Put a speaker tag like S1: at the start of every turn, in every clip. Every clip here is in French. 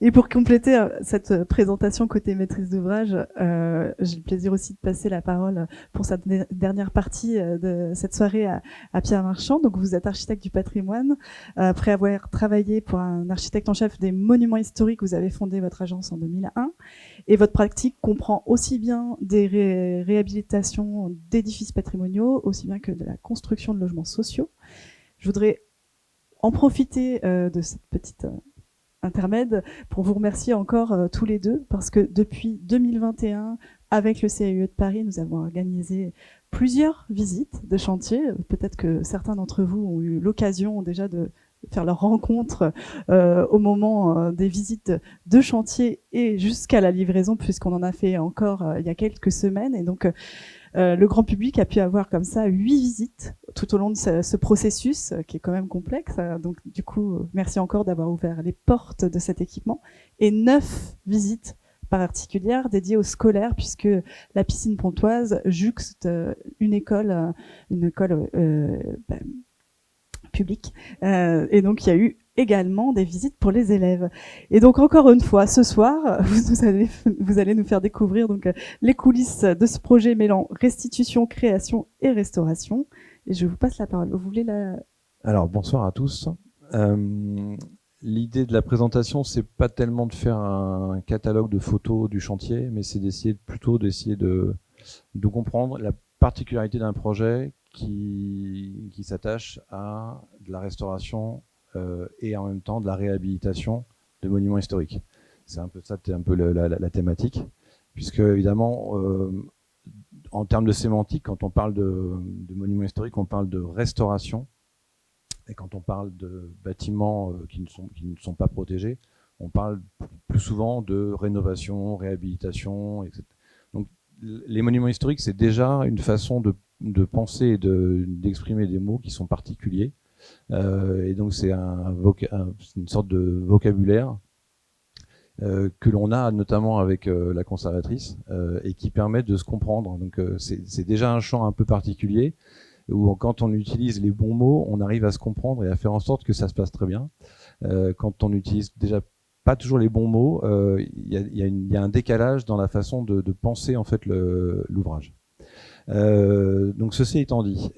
S1: Et pour compléter cette présentation côté maîtrise d'ouvrage, j'ai le plaisir aussi de passer la parole pour cette dernière partie de cette soirée à Pierre Marchand. Donc vous êtes architecte du patrimoine. Après avoir travaillé pour un architecte en chef des monuments historiques, vous avez fondé votre agence en 2001. Et votre pratique comprend aussi bien des réhabilitations d'édifices patrimoniaux, aussi bien que de la construction de logements sociaux. Je voudrais en profiter de cette petite intermède pour vous remercier encore tous les deux, parce que depuis 2021, avec le CAUE de Paris, nous avons organisé plusieurs visites de chantier. Peut-être que certains d'entre vous ont eu l'occasion déjà de faire leur rencontre au moment des visites de chantier et jusqu'à la livraison, puisqu'on en a fait encore il y a quelques semaines. Et donc, le grand public a pu avoir comme ça 8 visites tout au long de ce processus qui est quand même complexe. Donc du coup, merci encore d'avoir ouvert les portes de cet équipement. Et 9 visites particulières dédiées aux scolaires, puisque la piscine pontoise juxte une école publique. Et donc il y a eu également des visites pour les élèves. Et donc encore une fois, ce soir, vous allez nous faire découvrir donc les coulisses de ce projet mêlant restitution, création et restauration. Et je vous passe la parole. Vous voulez la...
S2: Alors bonsoir à tous. L'idée de la présentation, c'est pas tellement de faire un catalogue de photos du chantier, mais c'est plutôt d'essayer de comprendre la particularité d'un projet qui s'attache à de la restauration et en même temps de la réhabilitation de monuments historiques. C'est un peu ça, c'est un peu la thématique, puisque évidemment, en termes de sémantique, quand on parle de monuments historiques, on parle de restauration, et quand on parle de bâtiments qui ne sont pas protégés, on parle plus souvent de rénovation, réhabilitation, etc. Donc, les monuments historiques, c'est déjà une façon de penser et d'exprimer des mots qui sont particuliers. Et donc, c'est une sorte de vocabulaire que l'on a notamment avec la conservatrice et qui permet de se comprendre. Donc, c'est déjà un champ un peu particulier où quand on utilise les bons mots, on arrive à se comprendre et à faire en sorte que ça se passe très bien. Quand on utilise déjà pas toujours les bons mots, il y a un décalage dans la façon de penser en fait l'ouvrage. Donc ceci étant dit,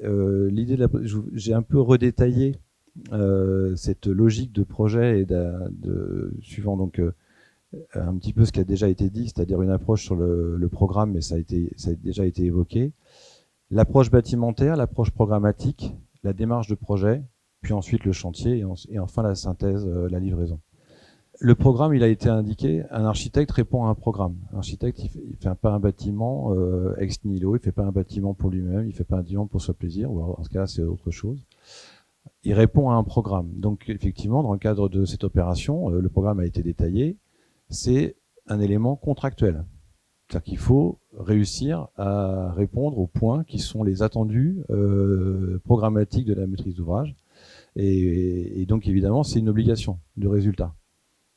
S2: j'ai un peu redétaillé cette logique de projet et suivant donc un petit peu ce qui a déjà été dit, c'est-à-dire une approche sur le programme, mais ça a déjà été évoqué. L'approche bâtimentaire, l'approche programmatique, la démarche de projet, puis ensuite le chantier et enfin la synthèse, la livraison. Le programme, il a été indiqué, un architecte répond à un programme. Un architecte, il fait pas un bâtiment ex nihilo, il fait pas un bâtiment pour lui-même, il fait pas un bâtiment pour son plaisir, ou alors, en ce cas c'est autre chose. Il répond à un programme. Donc effectivement, dans le cadre de cette opération, le programme a été détaillé, c'est un élément contractuel. C'est-à-dire qu'il faut réussir à répondre aux points qui sont les attendus programmatiques de la maîtrise d'ouvrage. Et donc évidemment, c'est une obligation de résultat.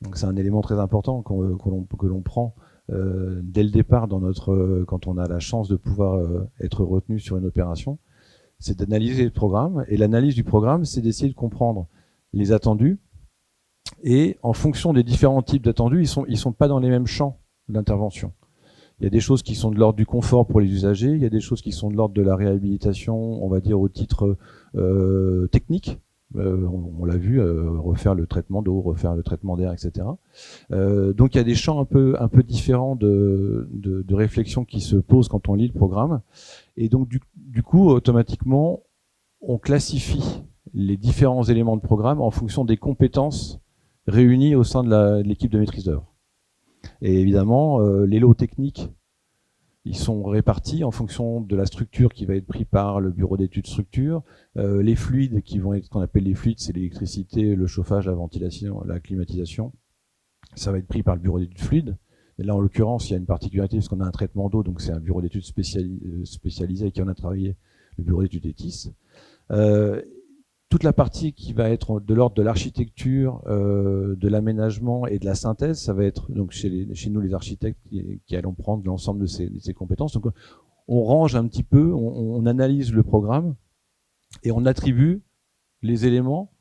S2: Donc c'est un élément très important que l'on prend dès le départ quand on a la chance de pouvoir être retenu sur une opération, c'est d'analyser le programme. Et l'analyse du programme, c'est d'essayer de comprendre les attendus. Et en fonction des différents types d'attendus, ils sont pas dans les mêmes champs d'intervention. Il y a des choses qui sont de l'ordre du confort pour les usagers, il y a des choses qui sont de l'ordre de la réhabilitation, on va dire au titre technique. On l'a vu, refaire le traitement d'eau, refaire le traitement d'air, etc. Donc il y a des champs un peu différents de réflexion qui se posent quand on lit le programme. Et donc du coup, automatiquement, on classifie les différents éléments de programme en fonction des compétences réunies au sein de l'équipe de maîtrise d'œuvre. Et évidemment, les lots techniques, ils sont répartis en fonction de la structure qui va être prise par le bureau d'études structure. Les fluides qui vont être, ce qu'on appelle les fluides, c'est l'électricité, le chauffage, la ventilation, la climatisation. Ça va être pris par le bureau d'études fluides. Et là, en l'occurrence, il y a une particularité parce qu'on a un traitement d'eau, donc c'est un bureau d'études spécialisé et qui en a travaillé, le bureau d'études ETIS. Toute la partie qui va être de l'ordre de l'architecture, de l'aménagement et de la synthèse, ça va être donc chez nous les architectes qui allons prendre l'ensemble de ces compétences. Donc on range un petit peu, on analyse le programme et on attribue les éléments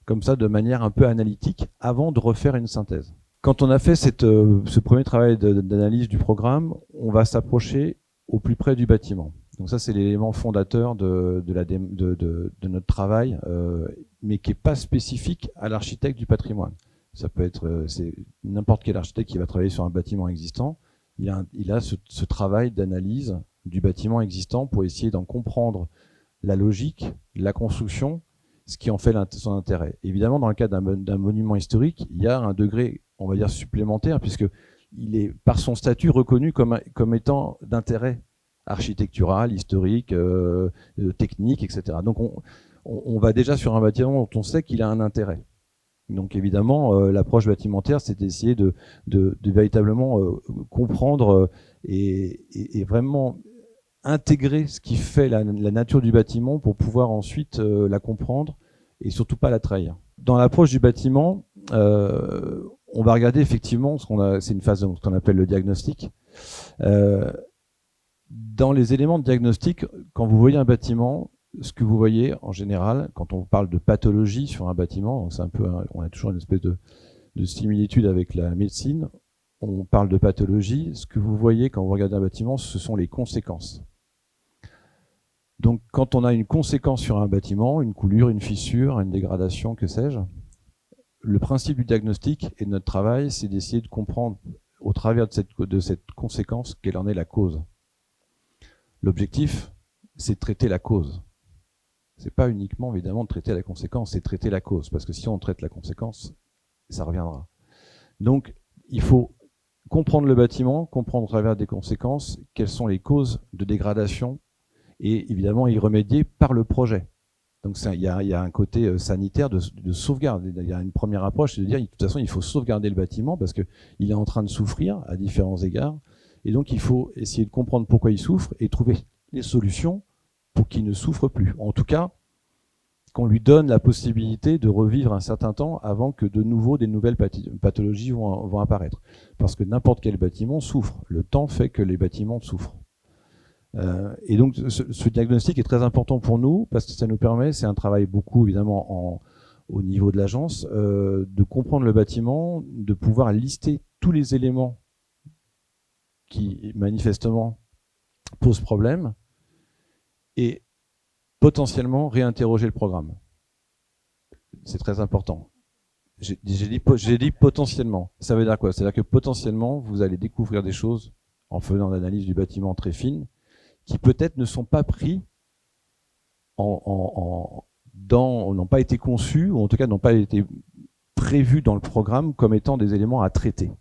S2: comme ça de manière un peu analytique avant de refaire une synthèse. Quand on a fait ce premier travail d'analyse du programme, on va s'approcher au plus près du bâtiment. Donc ça, c'est l'élément fondateur de notre travail, mais qui n'est pas spécifique à l'architecte du patrimoine. Ça peut être n'importe quel architecte qui va travailler sur un bâtiment existant. Il a ce travail d'analyse du bâtiment existant pour essayer d'en comprendre la logique, la construction, ce qui en fait son intérêt. Évidemment, dans le cas d'un monument historique, il y a un degré, on va dire, supplémentaire, puisque il est, par son statut, reconnu comme étant d'intérêt architectural, historique, technique, etc. Donc on va déjà sur un bâtiment dont on sait qu'il a un intérêt. Donc évidemment, l'approche bâtimentaire, c'est d'essayer de véritablement comprendre et vraiment intégrer ce qui fait la nature du bâtiment pour pouvoir ensuite la comprendre et surtout pas la trahir. Dans l'approche du bâtiment, on va regarder effectivement c'est une phase de ce qu'on appelle le diagnostic. Dans les éléments de diagnostic, quand vous voyez un bâtiment, ce que vous voyez en général, quand on parle de pathologie sur un bâtiment, c'est un peu, on a toujours une espèce de similitude avec la médecine. On parle de pathologie. Ce que vous voyez quand vous regardez un bâtiment, ce sont les conséquences. Donc, quand on a une conséquence sur un bâtiment, une coulure, une fissure, une dégradation, que sais-je, le principe du diagnostic et de notre travail, c'est d'essayer de comprendre au travers de cette conséquence quelle en est la cause. L'objectif, c'est de traiter la cause. C'est pas uniquement, évidemment, de traiter la conséquence, c'est de traiter la cause. Parce que si on traite la conséquence, ça reviendra. Donc, il faut comprendre le bâtiment, comprendre au travers des conséquences quelles sont les causes de dégradation et évidemment y remédier par le projet. Donc il y a un côté sanitaire de sauvegarde. Il y a une première approche, c'est de dire de toute façon il faut sauvegarder le bâtiment parce qu'il est en train de souffrir à différents égards. Et donc il faut essayer de comprendre pourquoi il souffre et trouver les solutions pour qu'il ne souffre plus. En tout cas, qu'on lui donne la possibilité de revivre un certain temps avant que de nouveau des nouvelles pathologies vont apparaître. Parce que n'importe quel bâtiment souffre. Le temps fait que les bâtiments souffrent. Et donc ce diagnostic est très important pour nous parce que ça nous permet, c'est un travail beaucoup évidemment au niveau de l'agence, de comprendre le bâtiment, de pouvoir lister tous les éléments qui manifestement posent problème et potentiellement réinterroger le programme. C'est très important. J'ai dit potentiellement. Ça veut dire quoi? C'est-à-dire que potentiellement, vous allez découvrir des choses en faisant l'analyse du bâtiment très fine qui peut-être ne sont pas pris n'ont pas été conçus, ou en tout cas n'ont pas été prévus dans le programme comme étant des éléments à traiter.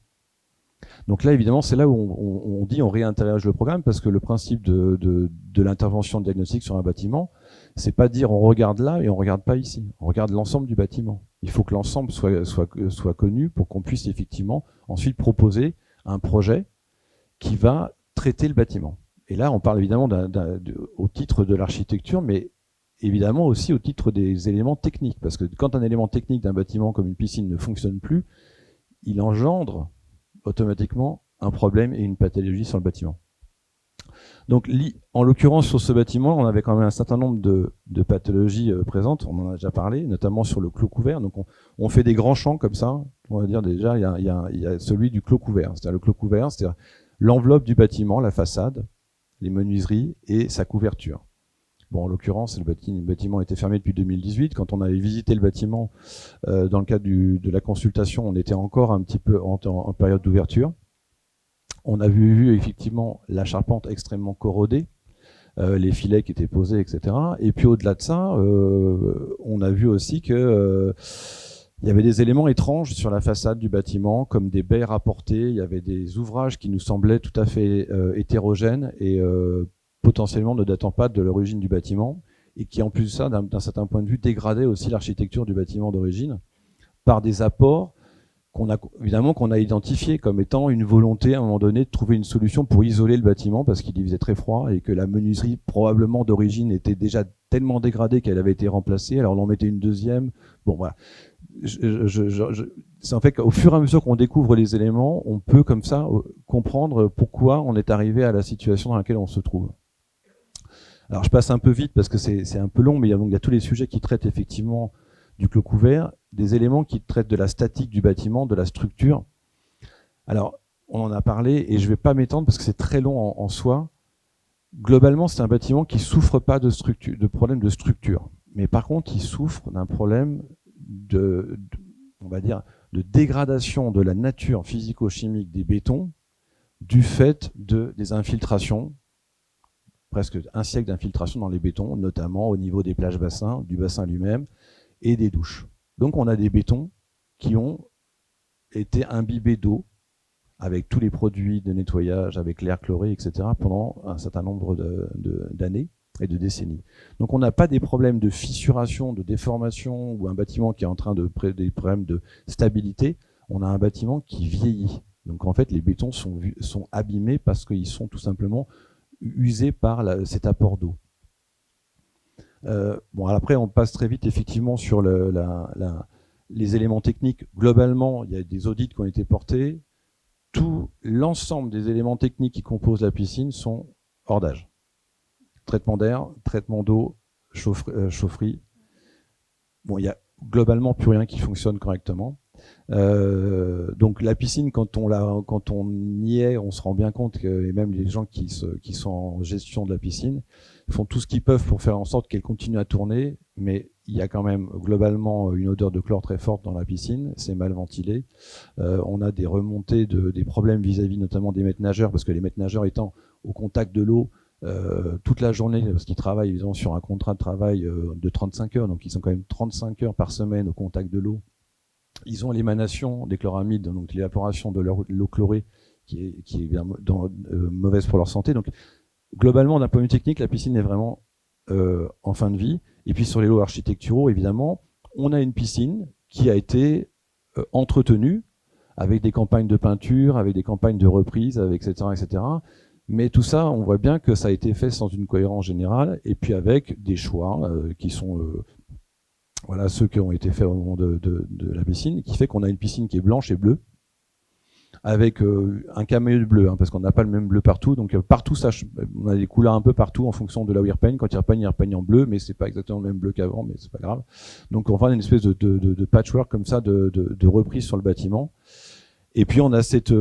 S2: Donc là, évidemment, c'est là où on dit on réinterroge le programme, parce que le principe de l'intervention diagnostique sur un bâtiment, c'est pas dire on regarde là et on regarde pas ici. On regarde l'ensemble du bâtiment. Il faut que l'ensemble soit connu pour qu'on puisse effectivement ensuite proposer un projet qui va traiter le bâtiment. Et là, on parle évidemment au titre de l'architecture, mais évidemment aussi au titre des éléments techniques. Parce que quand un élément technique d'un bâtiment comme une piscine ne fonctionne plus, il engendre automatiquement un problème et une pathologie sur le bâtiment. Donc, en l'occurrence, sur ce bâtiment, on avait quand même un certain nombre de pathologies présentes. On en a déjà parlé, notamment sur le clos couvert. Donc, on fait des grands champs comme ça. On va dire déjà, il y a celui du clos couvert. C'est-à-dire le clos couvert, c'est-à-dire l'enveloppe du bâtiment, la façade, les menuiseries et sa couverture. Bon, en l'occurrence, le bâtiment était fermé depuis 2018. Quand on avait visité le bâtiment, dans le cadre de la consultation, on était encore un petit peu en période d'ouverture. On a vu effectivement la charpente extrêmement corrodée, les filets qui étaient posés, etc. Et puis au-delà de ça, on a vu aussi que il y avait des éléments étranges sur la façade du bâtiment, comme des baies rapportées. Il y avait des ouvrages qui nous semblaient tout à fait hétérogènes et potentiellement ne datant pas de l'origine du bâtiment, et qui en plus de ça, d'un certain point de vue, dégradaient aussi l'architecture du bâtiment d'origine par des apports qu'on a identifié comme étant une volonté à un moment donné de trouver une solution pour isoler le bâtiment parce qu'il y faisait très froid et que la menuiserie probablement d'origine était déjà tellement dégradée qu'elle avait été remplacée, alors on en mettait une deuxième. Bon voilà. C'est en fait qu'au fur et à mesure qu'on découvre les éléments, on peut comme ça comprendre pourquoi on est arrivé à la situation dans laquelle on se trouve. Alors je passe un peu vite parce que c'est un peu long, mais il y a tous les sujets qui traitent effectivement du clos couvert, des éléments qui traitent de la statique du bâtiment, de la structure. Alors, on en a parlé et je ne vais pas m'étendre parce que c'est très long en soi. Globalement, c'est un bâtiment qui souffre pas de problème de structure. Mais par contre, il souffre d'un problème on va dire, de dégradation de la nature physico-chimique des bétons du fait des infiltrations, presque un siècle d'infiltration dans les bétons, notamment au niveau des plages bassins, du bassin lui-même et des douches. Donc on a des bétons qui ont été imbibés d'eau avec tous les produits de nettoyage, avec l'air chloré, etc., pendant un certain nombre d'années et de décennies. Donc on n'a pas des problèmes de fissuration, de déformation, ou un bâtiment qui est en train des problèmes de stabilité, on a un bâtiment qui vieillit. Donc en fait, les bétons sont abîmés parce qu'ils sont tout simplement usés par cet apport d'eau. Bon, après, on passe très vite effectivement sur les éléments techniques. Globalement, il y a des audits qui ont été portés. Tout l'ensemble des éléments techniques qui composent la piscine sont hors d'âge. Traitement d'air, traitement d'eau, chaufferie. Bon, il y a globalement plus rien qui fonctionne correctement. Donc la piscine, quand on y est, on se rend bien compte que, et même les gens qui sont en gestion de la piscine font tout ce qu'ils peuvent pour faire en sorte qu'elle continue à tourner, mais il y a quand même globalement une odeur de chlore très forte dans la piscine, c'est mal ventilé. On a des remontées des problèmes vis-à-vis notamment des maîtres nageurs, parce que les maîtres nageurs étant au contact de l'eau toute la journée, parce qu'ils travaillent évidemment sur un contrat de travail de 35 heures, donc ils sont quand même 35 heures par semaine au contact de l'eau. Ils ont l'émanation des chloramides, donc l'évaporation de l'eau chlorée qui est bien mauvaise pour leur santé. Donc globalement, d'un point de vue technique, la piscine est vraiment en fin de vie. Et puis sur les lots architecturaux, évidemment, on a une piscine qui a été entretenue avec des campagnes de peinture, avec des campagnes de reprise, avec etc., etc. Mais tout ça, on voit bien que ça a été fait sans une cohérence générale, et puis avec des choix qui sont voilà ceux qui ont été faits au moment de la piscine, qui fait qu'on a une piscine qui est blanche et bleue, avec un caméo bleu, hein, parce qu'on n'a pas le même bleu partout. Donc partout, on a des couleurs un peu partout en fonction de là où ils repeignent. Quand ils repeignent en bleu, mais c'est pas exactement le même bleu qu'avant, mais c'est pas grave. Donc on va une espèce de patchwork comme ça, de reprise sur le bâtiment. Et puis on a cette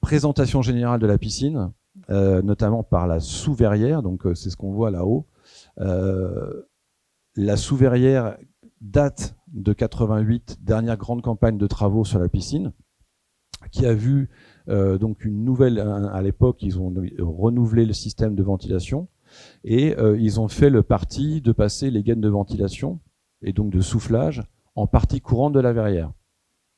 S2: présentation générale de la piscine, notamment par la sous-verrière. Donc c'est ce qu'on voit là-haut. La sous-verrière date de 88, dernière grande campagne de travaux sur la piscine, qui a vu donc une nouvelle, à l'époque, ils ont renouvelé le système de ventilation et ils ont fait le parti de passer les gaines de ventilation et donc de soufflage en partie courante de la verrière.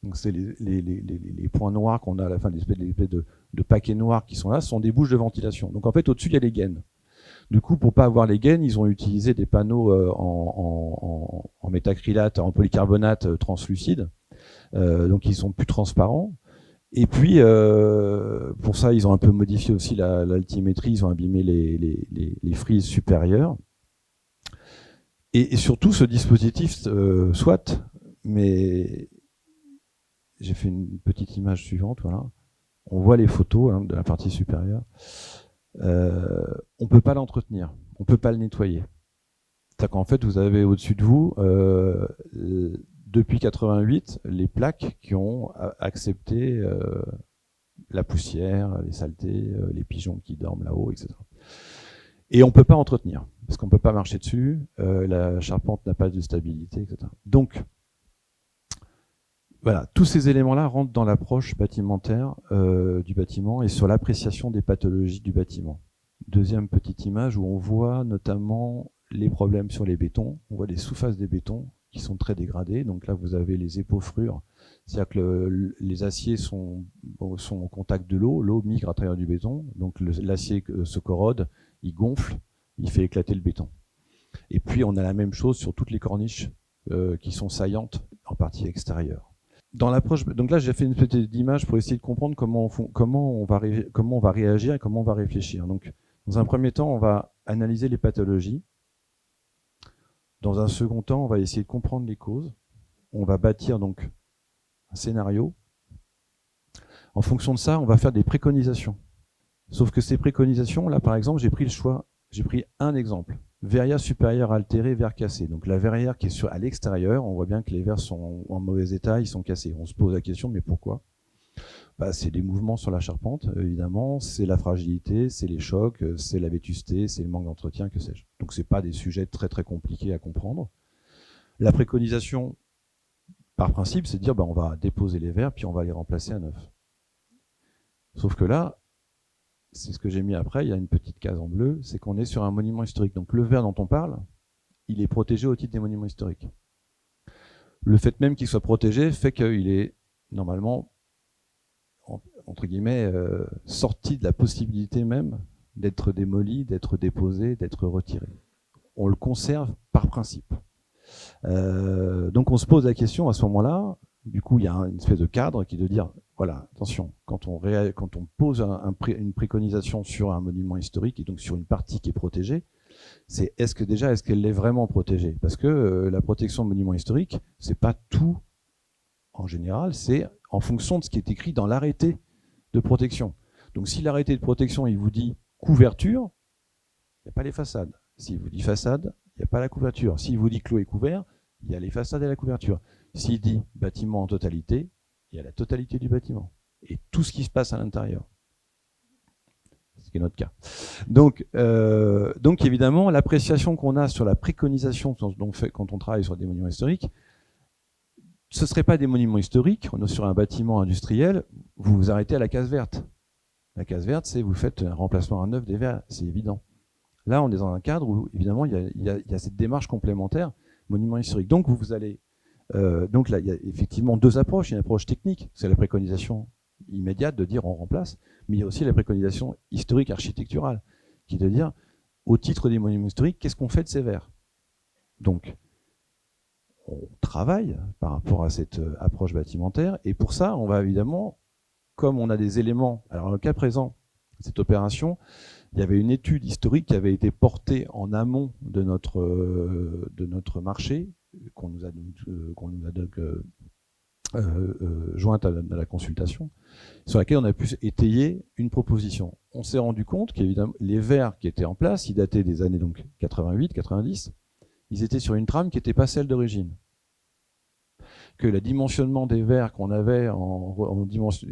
S2: Donc c'est les points noirs qu'on a à la fin, les espèces de paquets noirs qui sont là, ce sont des bouches de ventilation. Donc en fait, au-dessus, il y a les gaines. Du coup, pour pas avoir les gaines, ils ont utilisé des panneaux en métacrylate, en polycarbonate translucide. Donc ils sont plus transparents. Et puis, pour ça, ils ont un peu modifié aussi l'altimétrie, ils ont abîmé les frises supérieures. Et surtout, ce dispositif, soit, mais j'ai fait une petite image suivante, voilà. On voit les photos hein, de la partie supérieure. On peut pas l'entretenir, on peut pas le nettoyer. C'est-à-dire qu'en fait, vous avez au-dessus de vous, depuis 88, les plaques qui ont accepté la poussière, les saletés, les pigeons qui dorment là-haut, etc. Et on peut pas entretenir, parce qu'on peut pas marcher dessus, la charpente n'a pas de stabilité, etc. Donc, voilà, tous ces éléments-là rentrent dans l'approche bâtimentaire du bâtiment et sur l'appréciation des pathologies du bâtiment. Deuxième petite image où on voit notamment les problèmes sur les bétons. On voit les sous-faces des bétons qui sont très dégradées. Donc là, vous avez les épaufrures, c'est-à-dire que les aciers sont au contact de l'eau. L'eau migre à travers du béton, donc l'acier se corrode, il gonfle, il fait éclater le béton. Et puis on a la même chose sur toutes les corniches qui sont saillantes en partie extérieure. Dans l'approche, donc là j'ai fait une petite image pour essayer de comprendre comment on va réagir et comment on va réfléchir. Donc dans un premier temps, on va analyser les pathologies. Dans un second temps, on va essayer de comprendre les causes. On va bâtir donc un scénario. En fonction de ça, on va faire des préconisations. Sauf que ces préconisations, là par exemple, j'ai pris un exemple. Verrière supérieure altérée, verre cassé. Donc la verrière qui est à l'extérieur, on voit bien que les verres sont en mauvais état, ils sont cassés. On se pose la question, mais pourquoi ? C'est des mouvements sur la charpente, évidemment, c'est la fragilité, c'est les chocs, c'est la vétusté, c'est le manque d'entretien, que sais-je. Donc c'est pas des sujets très très compliqués à comprendre. La préconisation, par principe, c'est de dire on va déposer les verres puis on va les remplacer à neuf. Sauf que là, c'est ce que j'ai mis après, il y a une petite case en bleu, c'est qu'on est sur un monument historique. Donc le verre dont on parle, il est protégé au titre des monuments historiques. Le fait même qu'il soit protégé fait qu'il est normalement, entre guillemets, sorti de la possibilité même d'être démoli, d'être déposé, d'être retiré. On le conserve par principe. Donc on se pose la question à ce moment-là, du coup il y a une espèce de cadre qui est de dire, voilà, attention, quand on pose une préconisation sur un monument historique et donc sur une partie qui est protégée, c'est est-ce qu'elle l'est vraiment protégée? Parce que la protection de monuments historiques, c'est pas tout en général, c'est en fonction de ce qui est écrit dans l'arrêté de protection. Donc si l'arrêté de protection il vous dit couverture, il n'y a pas les façades. S'il vous dit façade, il n'y a pas la couverture. S'il vous dit clos et couvert, il y a les façades et la couverture. S'il dit bâtiment en totalité, il y a la totalité du bâtiment et tout ce qui se passe à l'intérieur. Ce qui est notre cas. Donc évidemment, l'appréciation qu'on a sur la préconisation quand on travaille sur des monuments historiques, ce ne serait pas des monuments historiques, on est sur un bâtiment industriel, vous vous arrêtez à la case verte. La case verte, c'est vous faites un remplacement à neuf des verres, c'est évident. Là, on est dans un cadre où, évidemment, il y a cette démarche complémentaire, monument historique. Donc, vous allez... donc là, il y a effectivement deux approches. Il y a une approche technique, c'est la préconisation immédiate de dire on remplace, mais il y a aussi la préconisation historique architecturale, qui est de dire, au titre des monuments historiques, qu'est-ce qu'on fait de ces verres? Donc, on travaille par rapport à cette approche bâtimentaire, et pour ça, on va évidemment, comme on a des éléments... Alors, dans le cas présent, cette opération, il y avait une étude historique qui avait été portée en amont de notre marché, qu'on nous a donc jointe à la consultation, sur laquelle on a pu étayer une proposition. On s'est rendu compte qu'évidemment, les verres qui étaient en place, ils dataient des années 88-90, ils étaient sur une trame qui n'était pas celle d'origine. Que le dimensionnement des verres qu'on avait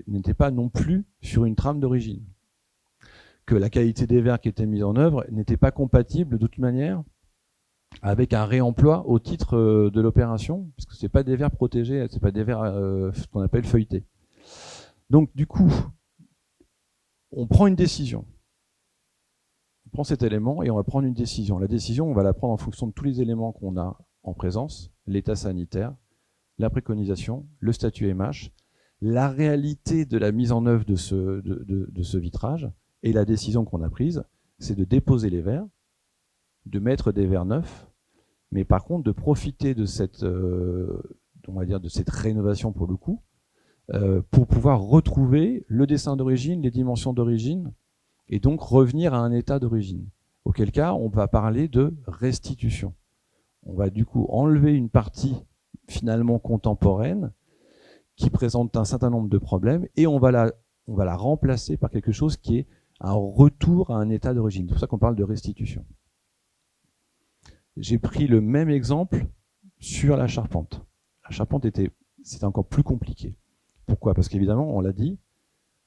S2: n'était pas non plus sur une trame d'origine. Que la qualité des verres qui était mise en œuvre n'était pas compatible de toute manière avec un réemploi au titre de l'opération, parce que ce n'est pas des verres protégés, ce n'est pas des verres ce qu'on appelle feuilletés. Donc du coup, on prend une décision. On prend cet élément et on va prendre une décision. La décision, on va la prendre en fonction de tous les éléments qu'on a en présence, l'état sanitaire, la préconisation, le statut MH, la réalité de la mise en œuvre de ce vitrage. Et la décision qu'on a prise, c'est de déposer les verres, de mettre des verres neufs, mais par contre de profiter de cette, on va dire, de cette rénovation pour le coup, pour pouvoir retrouver le dessin d'origine, les dimensions d'origine, et donc revenir à un état d'origine. Auquel cas, on va parler de restitution. On va du coup enlever une partie finalement contemporaine qui présente un certain nombre de problèmes, et on va la remplacer par quelque chose qui est un retour à un état d'origine. C'est pour ça qu'on parle de restitution. J'ai pris le même exemple sur la charpente. La charpente c'était encore plus compliqué. Pourquoi? Parce qu'évidemment, on l'a dit,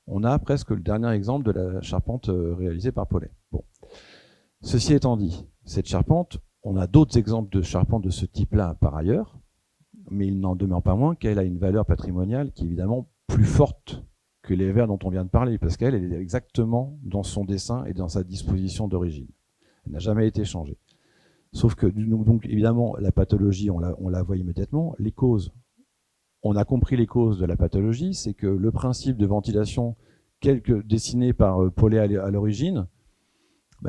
S2: on a presque le dernier exemple de la charpente réalisée par Paulet. Bon. Ceci étant dit, cette charpente, on a d'autres exemples de charpente de ce type-là par ailleurs, mais il n'en demeure pas moins qu'elle a une valeur patrimoniale qui est évidemment plus forte que les verres dont on vient de parler, parce qu'elle est exactement dans son dessin et dans sa disposition d'origine. Elle n'a jamais été changée. Sauf que, donc évidemment, la pathologie, on la voit immédiatement. Les causes, on a compris les causes de la pathologie, c'est que le principe de ventilation dessiné par Paulet à l'origine,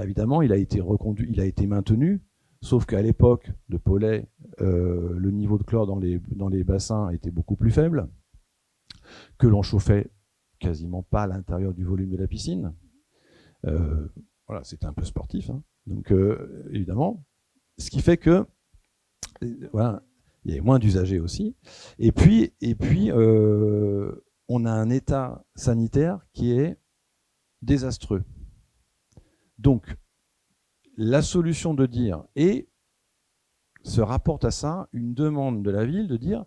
S2: évidemment, il a été reconduit, il a été maintenu, sauf qu'à l'époque de Paulet, le niveau de chlore dans les bassins était beaucoup plus faible, que l'on chauffait quasiment pas à l'intérieur du volume de la piscine. Voilà, c'était un peu sportif, hein. Donc évidemment, ce qui fait que voilà, il y avait moins d'usagers aussi. Et puis on a un état sanitaire qui est désastreux. Donc la solution de dire, et se rapporte à ça une demande de la ville de dire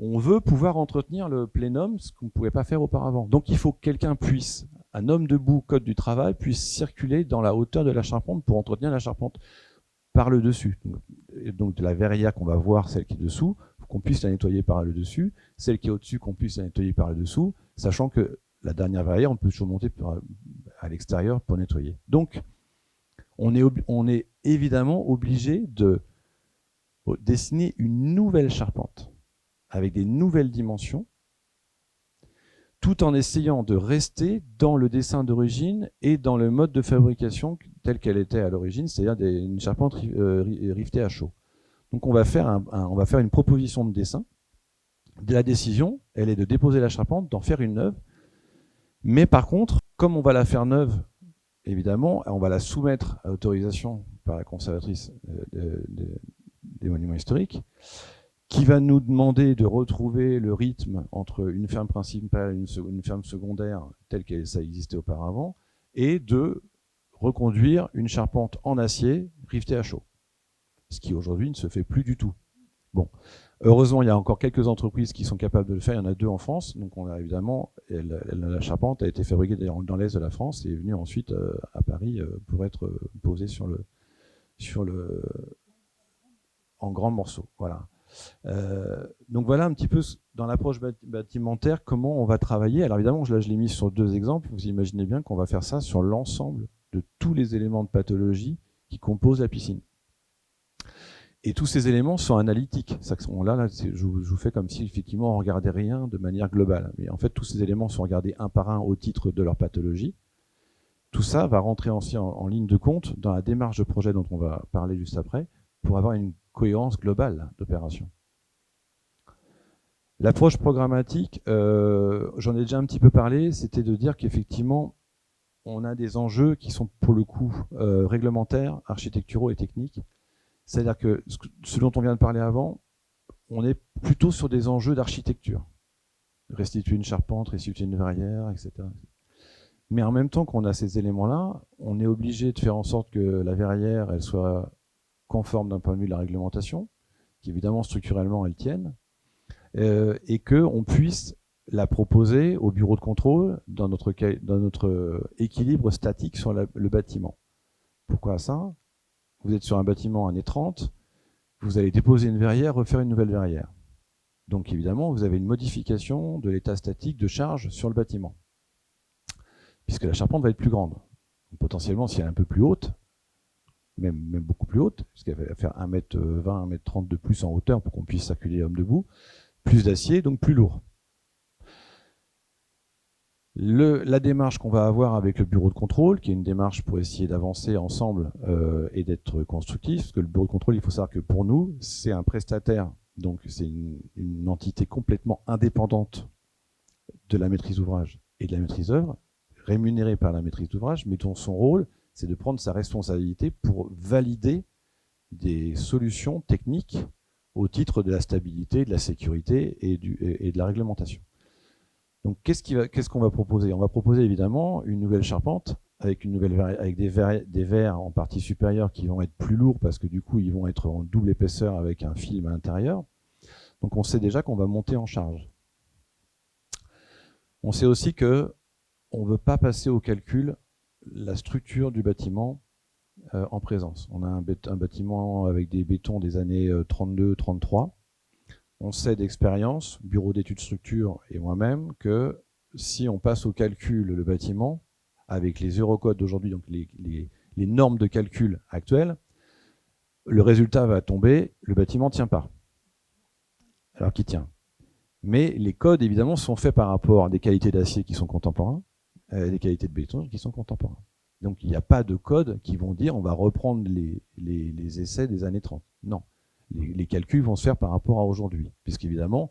S2: On veut pouvoir entretenir le plénum, ce qu'on ne pouvait pas faire auparavant. Donc il faut que quelqu'un puisse, un homme debout, code du travail, puisse circuler dans la hauteur de la charpente pour entretenir la charpente par le dessus. Donc de la verrière qu'on va voir, celle qui est dessous, qu'on puisse la nettoyer par le dessus, celle qui est au-dessus, qu'on puisse la nettoyer par le dessous, sachant que la dernière verrière, on peut toujours monter à l'extérieur pour nettoyer. Donc on est évidemment obligé de dessiner une nouvelle charpente avec des nouvelles dimensions, tout en essayant de rester dans le dessin d'origine et dans le mode de fabrication tel qu'elle était à l'origine, c'est-à-dire une charpente rivetée à chaud. Donc on va faire une proposition de dessin. La décision, elle est de déposer la charpente, d'en faire une neuve. Mais par contre, comme on va la faire neuve, évidemment, on va la soumettre à autorisation par la conservatrice des monuments historiques, qui va nous demander de retrouver le rythme entre une ferme principale et une ferme secondaire telle que ça existait auparavant, et de reconduire une charpente en acier rivetée à chaud, ce qui aujourd'hui ne se fait plus du tout. Bon, heureusement, il y a encore quelques entreprises qui sont capables de le faire, il y en a 2 en France, donc on a évidemment, la charpente a été fabriquée dans l'est de la France et est venue ensuite à Paris pour être posée en grands morceaux. Voilà. Donc voilà un petit peu dans l'approche bâtimentaire comment on va travailler. Alors évidemment, là je l'ai mis sur 2 exemples. Vous imaginez bien qu'on va faire ça sur l'ensemble de tous les éléments de pathologie qui composent la piscine. Et tous ces éléments sont analytiques. Là, je vous fais comme si effectivement on regardait rien de manière globale. Mais en fait, tous ces éléments sont regardés un par un au titre de leur pathologie. Tout ça va rentrer aussi en ligne de compte dans la démarche de projet dont on va parler juste après, pour avoir une cohérence globale d'opération. L'approche programmatique, j'en ai déjà un petit peu parlé, c'était de dire qu'effectivement, on a des enjeux qui sont pour le coup réglementaires, architecturaux et techniques. C'est-à-dire que ce dont on vient de parler avant, on est plutôt sur des enjeux d'architecture. Restituer une charpente, restituer une verrière, etc. Mais en même temps qu'on a ces éléments-là, on est obligé de faire en sorte que la verrière, elle soit conforme d'un point de vue de la réglementation, qu'évidemment structurellement elle tienne, et qu'on puisse la proposer au bureau de contrôle dans notre équilibre statique sur le bâtiment. Pourquoi ça? Vous êtes sur un bâtiment années 30, vous allez déposer une verrière, refaire une nouvelle verrière. Donc évidemment, vous avez une modification de l'état statique de charge sur le bâtiment, puisque la charpente va être plus grande. Donc, potentiellement, si elle est un peu plus haute, même beaucoup plus haute, puisqu'elle va faire 1m20, 1m30 de plus en hauteur pour qu'on puisse circuler homme debout, plus d'acier, donc plus lourd. La démarche qu'on va avoir avec le bureau de contrôle, qui est une démarche pour essayer d'avancer ensemble et d'être constructif, parce que le bureau de contrôle, il faut savoir que pour nous, c'est un prestataire, donc c'est une entité complètement indépendante de la maîtrise d'ouvrage et de la maîtrise d'œuvre, rémunérée par la maîtrise d'ouvrage, mais dont son rôle, c'est de prendre sa responsabilité pour valider des solutions techniques au titre de la stabilité, de la sécurité et de la réglementation. Donc qu'est-ce qu'on va proposer? On va proposer évidemment une nouvelle charpente avec des verres en partie supérieure qui vont être plus lourds parce que du coup ils vont être en double épaisseur avec un film à l'intérieur. Donc on sait déjà qu'on va monter en charge. On sait aussi que on ne veut pas passer au calcul la structure du bâtiment en présence. On a un bâtiment avec des bétons des années 32-33. On sait d'expérience, bureau d'études structure et moi-même, que si on passe au calcul le bâtiment, avec les eurocodes d'aujourd'hui, donc les normes de calcul actuelles, le résultat va tomber, le bâtiment ne tient pas. Alors qu'il tient. Mais les codes, évidemment, sont faits par rapport à des qualités d'acier qui sont contemporains, des qualités de béton qui sont contemporains. Donc il n'y a pas de codes qui vont dire on va reprendre les essais des années 30. Non. Les calculs vont se faire par rapport à aujourd'hui, puisqu'évidemment,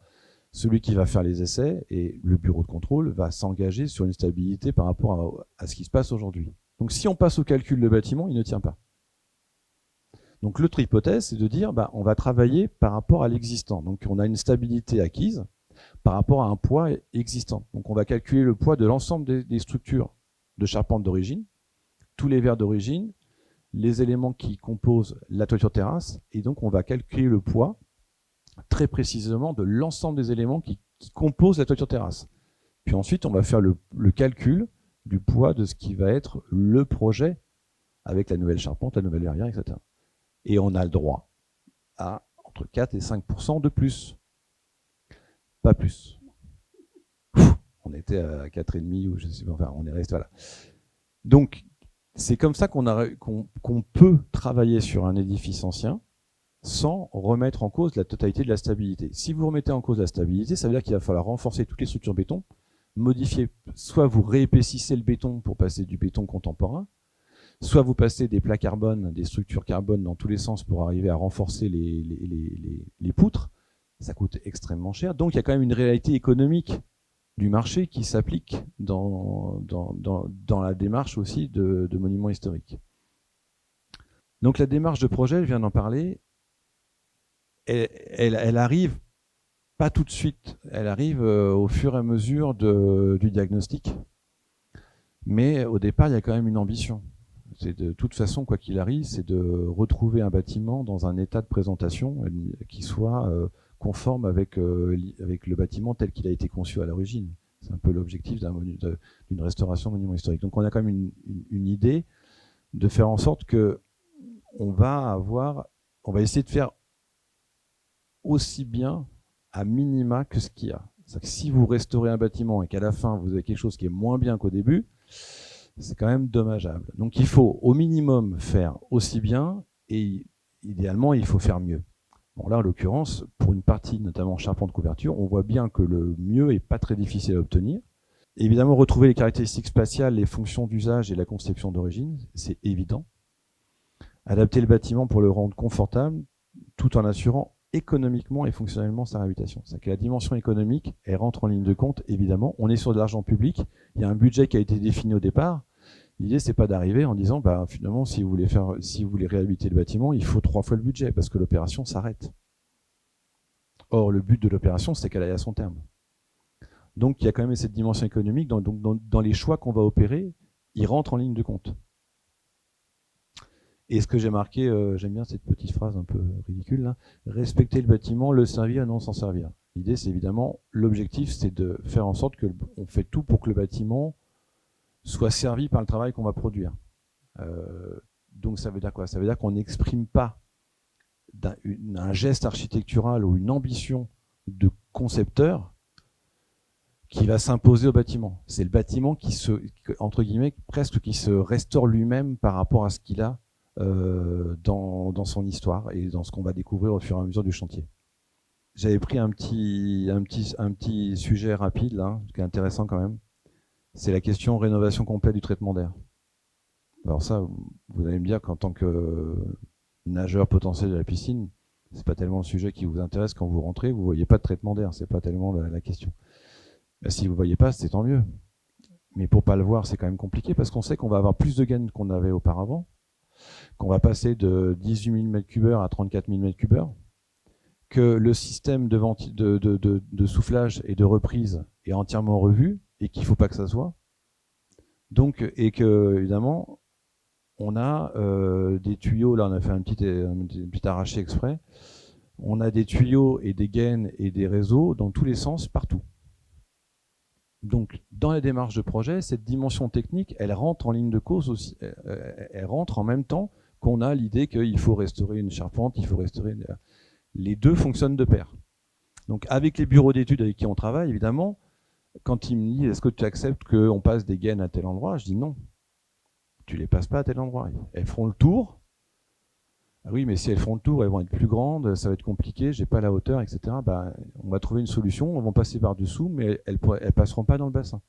S2: celui qui va faire les essais et le bureau de contrôle va s'engager sur une stabilité par rapport à ce qui se passe aujourd'hui. Donc si on passe au calcul de bâtiment, il ne tient pas. Donc l'autre hypothèse, c'est de dire on va travailler par rapport à l'existant. Donc on a une stabilité acquise par rapport à un poids existant. Donc on va calculer le poids de l'ensemble des structures de charpente d'origine, tous les verres d'origine, les éléments qui composent la toiture terrasse, et donc on va calculer le poids très précisément de l'ensemble des éléments qui composent la toiture terrasse. Puis ensuite, on va faire le calcul du poids de ce qui va être le projet avec la nouvelle charpente, la nouvelle verrière, etc. Et on a le droit à entre 4 et 5% de plus. Pas plus. On était à 4,5 ou je sais pas, enfin, on est resté là. Donc, c'est comme ça qu'on peut travailler sur un édifice ancien sans remettre en cause la totalité de la stabilité. Si vous remettez en cause la stabilité, ça veut dire qu'il va falloir renforcer toutes les structures béton, modifier, soit vous réépaississez le béton pour passer du béton contemporain, soit vous passez des plats carbone, des structures carbone dans tous les sens pour arriver à renforcer les poutres. Ça coûte extrêmement cher. Donc il y a quand même une réalité économique du marché qui s'applique dans la démarche aussi de monuments historiques. Donc la démarche de projet, je viens d'en parler, elle arrive pas tout de suite, elle arrive au fur et à mesure du diagnostic. Mais au départ, il y a quand même une ambition. C'est de toute façon, quoi qu'il arrive, c'est de retrouver un bâtiment dans un état de présentation qui soit conforme avec le bâtiment tel qu'il a été conçu à l'origine. C'est un peu l'objectif d'une restauration monument historique. Donc on a quand même une idée de faire en sorte que on va essayer de faire aussi bien à minima que ce qu'il y a. C'est-à-dire que si vous restaurez un bâtiment et qu'à la fin vous avez quelque chose qui est moins bien qu'au début, c'est quand même dommageable. Donc il faut au minimum faire aussi bien et idéalement il faut faire mieux. Bon là en l'occurrence, pour une partie notamment charpente couverture, on voit bien que le mieux est pas très difficile à obtenir. Évidemment, retrouver les caractéristiques spatiales, les fonctions d'usage et la conception d'origine, c'est évident. Adapter le bâtiment pour le rendre confortable, tout en assurant économiquement et fonctionnellement sa réputation. C'est que la dimension économique, elle rentre en ligne de compte, évidemment. On est sur de l'argent public, il y a un budget qui a été défini au départ. L'idée, c'est pas d'arriver en disant, bah, finalement, si vous voulez réhabiliter le bâtiment, il faut 3 fois le budget, parce que l'opération s'arrête. Or, le but de l'opération, c'est qu'elle aille à son terme. Donc, il y a quand même cette dimension économique. Dans les choix qu'on va opérer, il rentre en ligne de compte. Et ce que j'ai marqué, j'aime bien cette petite phrase un peu ridicule, là, respecter le bâtiment, le servir et non s'en servir. L'idée, c'est évidemment, l'objectif, c'est de faire en sorte qu'on fait tout pour que le bâtiment soit servi par le travail qu'on va produire. Donc ça veut dire quoi? Ça veut dire qu'on n'exprime pas un geste architectural ou une ambition de concepteur qui va s'imposer au bâtiment. C'est le bâtiment entre guillemets, presque qui se restaure lui-même par rapport à ce qu'il a dans son histoire et dans ce qu'on va découvrir au fur et à mesure du chantier. J'avais pris un petit sujet rapide là, qui est intéressant quand même. C'est la question rénovation complète du traitement d'air. Alors ça, vous allez me dire qu'en tant que nageur potentiel de la piscine, c'est pas tellement le sujet qui vous intéresse quand vous rentrez. Vous voyez pas de traitement d'air, c'est pas tellement la question. Ben, si vous voyez pas, c'est tant mieux. Mais pour pas le voir, c'est quand même compliqué parce qu'on sait qu'on va avoir plus de gaines qu'on avait auparavant, qu'on va passer de 18 000 m3 à 34 000 m3, que le système de soufflage et de reprise est entièrement revu et qu'il ne faut pas que ça soit. Donc, et que, évidemment, on a des tuyaux, là on a fait un petit arraché exprès, on a des tuyaux et des gaines et des réseaux dans tous les sens, partout. Donc, dans la démarche de projet, cette dimension technique, elle rentre en ligne de cause aussi. Elle rentre en même temps qu'on a l'idée qu'il faut restaurer une charpente, il faut restaurer... Les deux fonctionnent de pair. Donc, avec les bureaux d'études avec qui on travaille, évidemment, quand ils me disent « Est-ce que tu acceptes qu'on passe des gaines à tel endroit ?» Je dis « Non, tu les passes pas à tel endroit. Elles feront le tour. Ah oui, mais si elles font le tour, elles vont être plus grandes, ça va être compliqué, j'ai pas la hauteur, etc. Ben, on va trouver une solution, on va passer par-dessous, mais elles passeront pas dans le bassin. »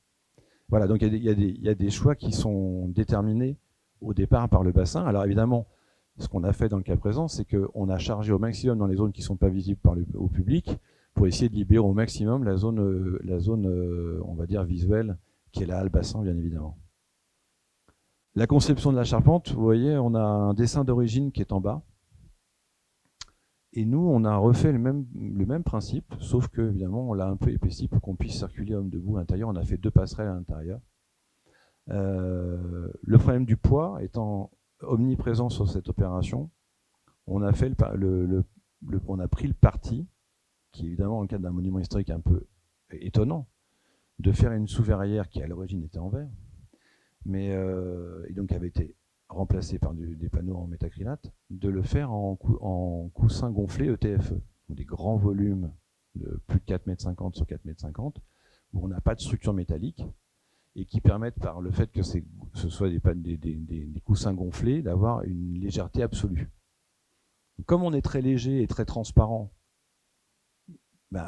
S2: Voilà, donc il y a des choix qui sont déterminés au départ par le bassin. Alors évidemment, ce qu'on a fait dans le cas présent, c'est qu'on a chargé au maximum dans les zones qui ne sont pas visibles au public pour essayer de libérer au maximum la zone, on va dire, visuelle, qui est là, le bassin, bien évidemment. La conception de la charpente, vous voyez, on a un dessin d'origine qui est en bas. Et nous, on a refait le même principe, sauf que, évidemment, on l'a un peu épaissi pour qu'on puisse circuler homme debout à l'intérieur. On a fait 2 passerelles à l'intérieur. Le problème du poids étant omniprésent sur cette opération, on a fait on a pris le parti qui est évidemment dans le cadre d'un monument historique un peu étonnant, de faire une sous-verrière qui à l'origine était en verre, mais et donc avait été remplacée par des panneaux en métacrylate, de le faire en coussin gonflé ETFE, donc des grands volumes de plus de 4,50 m sur 4,50 m, où on n'a pas de structure métallique, et qui permettent, par le fait que ce soit des coussins gonflés, d'avoir une légèreté absolue. Comme on est très léger et très transparent,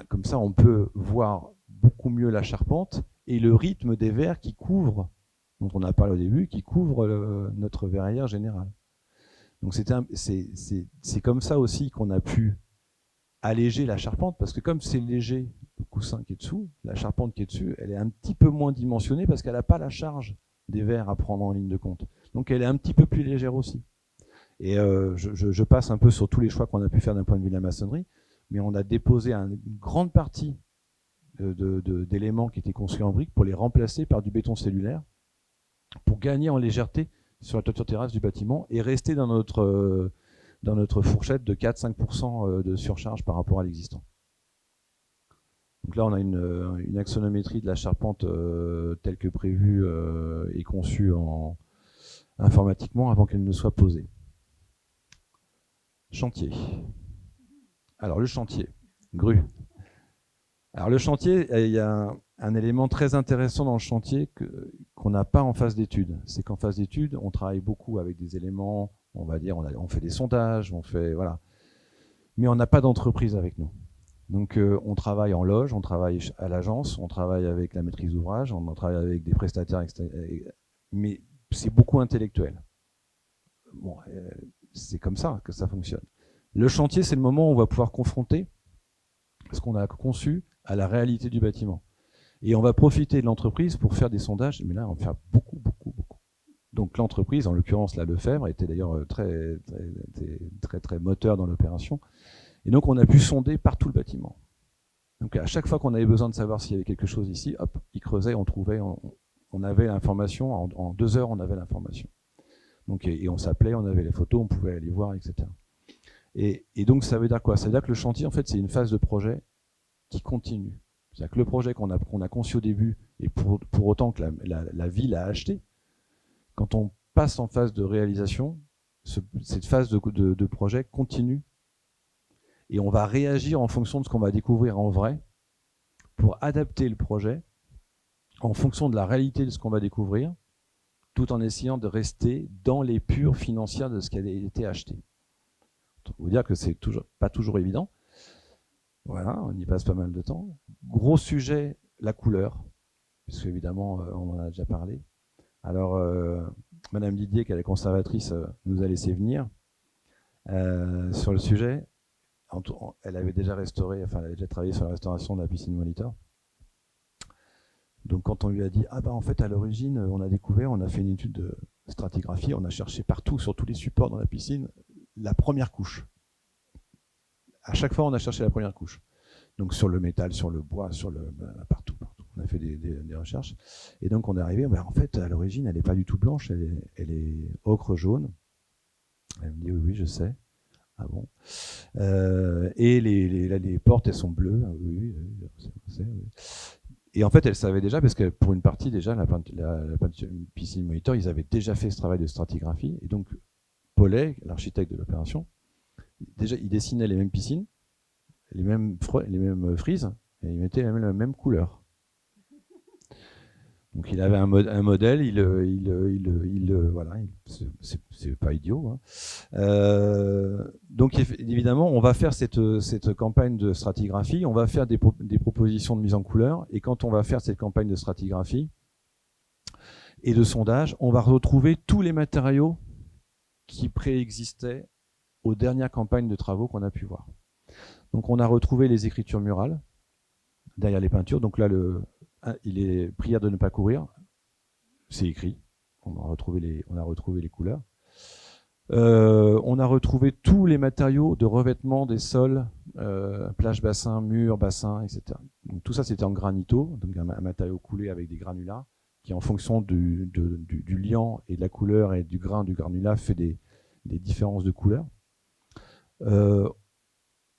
S2: comme ça on peut voir beaucoup mieux la charpente et le rythme des verres qui couvrent, dont on a parlé au début, qui couvrent notre verrière générale. Donc c'est comme ça aussi qu'on a pu alléger la charpente, parce que comme c'est léger, le coussin qui est dessous, la charpente qui est dessus, elle est un petit peu moins dimensionnée parce qu'elle n'a pas la charge des verres à prendre en ligne de compte. Donc elle est un petit peu plus légère aussi. Et je passe un peu sur tous les choix qu'on a pu faire d'un point de vue de la maçonnerie, mais on a déposé une grande partie d'éléments qui étaient construits en briques pour les remplacer par du béton cellulaire, pour gagner en légèreté sur la toiture terrasse du bâtiment et rester dans notre fourchette de 4-5% de surcharge par rapport à l'existant. Donc là, on a une axonométrie de la charpente telle que prévue et conçue informatiquement avant qu'elle ne soit posée. Chantier. Alors le chantier, grue. Alors le chantier, il y a un élément très intéressant dans le chantier qu'on n'a pas en phase d'étude. C'est qu'en phase d'étude, on travaille beaucoup avec des éléments, on va dire, on fait des sondages, voilà. Mais on n'a pas d'entreprise avec nous. Donc on travaille en loge, on travaille à l'agence, on travaille avec la maîtrise d'ouvrage, on travaille avec des prestataires extérieurs, mais c'est beaucoup intellectuel. Bon, c'est comme ça que ça fonctionne. Le chantier, c'est le moment où on va pouvoir confronter ce qu'on a conçu à la réalité du bâtiment. Et on va profiter de l'entreprise pour faire des sondages, mais là, on va faire beaucoup. Donc l'entreprise, en l'occurrence la Lefebvre, était d'ailleurs très moteur dans l'opération. Et donc on a pu sonder partout le bâtiment. Donc à chaque fois qu'on avait besoin de savoir s'il y avait quelque chose ici, hop, ils creusaient, on trouvait, on avait l'information, en 2 heures on avait l'information. Donc, et on s'appelait, on avait les photos, on pouvait aller voir, etc. Et donc ça veut dire quoi? Ça veut dire que le chantier, en fait, c'est une phase de projet qui continue. C'est-à-dire que le projet qu'on a conçu au début, et pour autant que la ville a acheté, quand on passe en phase de réalisation, cette phase de projet continue. Et on va réagir en fonction de ce qu'on va découvrir en vrai pour adapter le projet en fonction de la réalité de ce qu'on va découvrir, tout en essayant de rester dans les pures financières de ce qui a été acheté. Donc, vous dire que c'est pas toujours évident. Voilà, on y passe pas mal de temps. Gros sujet, la couleur, puisque évidemment, on en a déjà parlé. Alors, Madame Didier, qui est la conservatrice, nous a laissé venir sur le sujet. Elle avait déjà restauré, elle avait déjà travaillé sur la restauration de la piscine Molitor. Donc quand on lui a dit, en fait à l'origine, on a découvert, on a fait une étude de stratigraphie, on a cherché partout, sur tous les supports dans la piscine, la première couche. À chaque fois, on a cherché la première couche. Donc sur le métal, sur le bois, partout. On a fait des recherches. Et donc on est arrivé, en fait, à l'origine, elle n'est pas du tout blanche, elle est ocre jaune. Elle me dit, oui, je sais. Ah bon. Et les portes, elles sont bleues. Oui. Et en fait, elle savait déjà, parce que pour une partie, déjà, la piscine Molitor, ils avaient déjà fait ce travail de stratigraphie. Et donc, Paulet, l'architecte de l'opération, déjà, il dessinait les mêmes piscines, les mêmes frises, et il mettait la même couleur. Donc il avait un modèle, voilà, c'est pas idiot. Hein. Donc évidemment, on va faire cette campagne de stratigraphie, on va faire des propositions de mise en couleur, et quand on va faire cette campagne de stratigraphie et de sondage, on va retrouver tous les matériaux qui préexistaient aux dernières campagnes de travaux qu'on a pu voir. Donc on a retrouvé les écritures murales derrière les peintures. Donc là, il est prière de ne pas courir, c'est écrit. On a retrouvé les couleurs. On a retrouvé tous les matériaux de revêtement des sols, plage bassin, murs, bassin, etc. Donc tout ça c'était en granito, donc un matériau coulé avec des granulats qui, en fonction du liant et de la couleur et du grain du granulat, fait des différences de couleur.